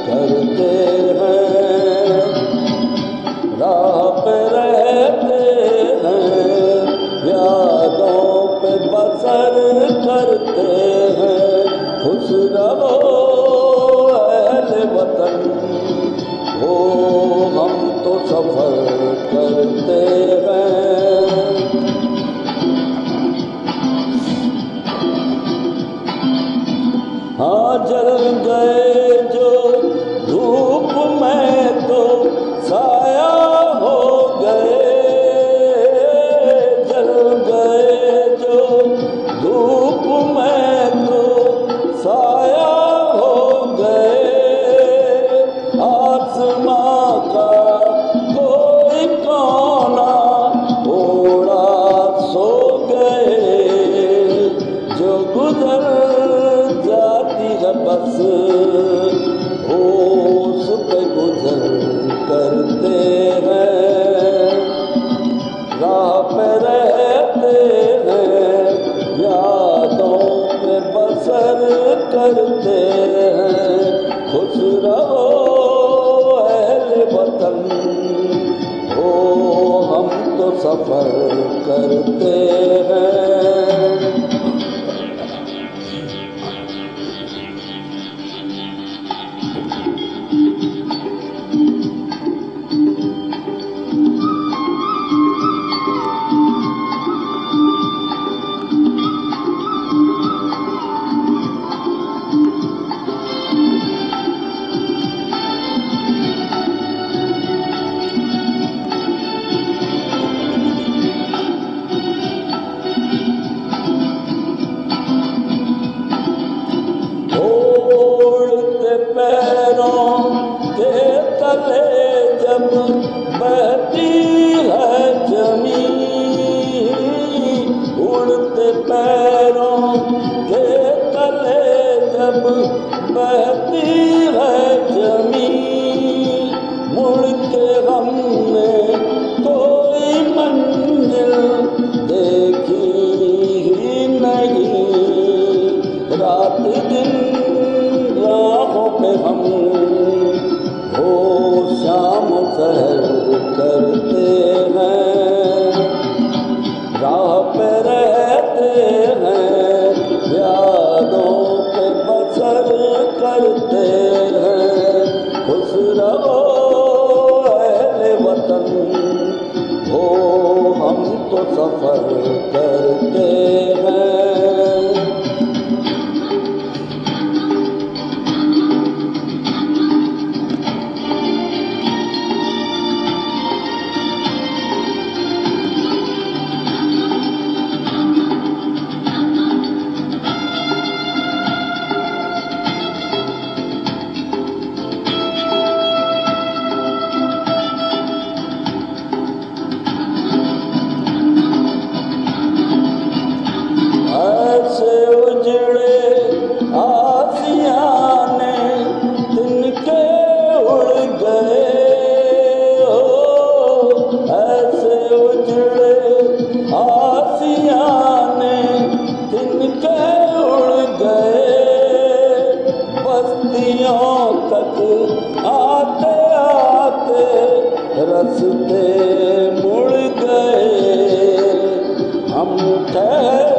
करते हैं, राह पे रहते हैं, यादों पे बसर करते हैं। खुश रहो अहले वतन, हो हम तो सफर करते हैं। हाँ जल गए जो धूप में तो साया हो गए, जल गए जो धूप में तो साया हो गए। आसमां का कोई कोना ओढ़ा सो गए, जो गुजर बस होश पे गुजर करते हैं, राह पे रहते हैं, यादों पे बसर करते हैं। खुश रहो अहले वतन, हो हम तो सफर करते हैं। पैरों के तले जब बहती है ज़मीं, उड़ते पैरों के तले जब बहती है ज़मीं, मुड़ के हमने कोई मंजिल देखी ही नहीं। रात दिन हम हो शाम सहर करते हैं, राह पे रहते हैं, यादों पे बसर करते हैं। खुश रहो अहले वतन, हो हम तो सफर करते हैं। तक आते आते रस्ते मुड़ गए, हम ठहर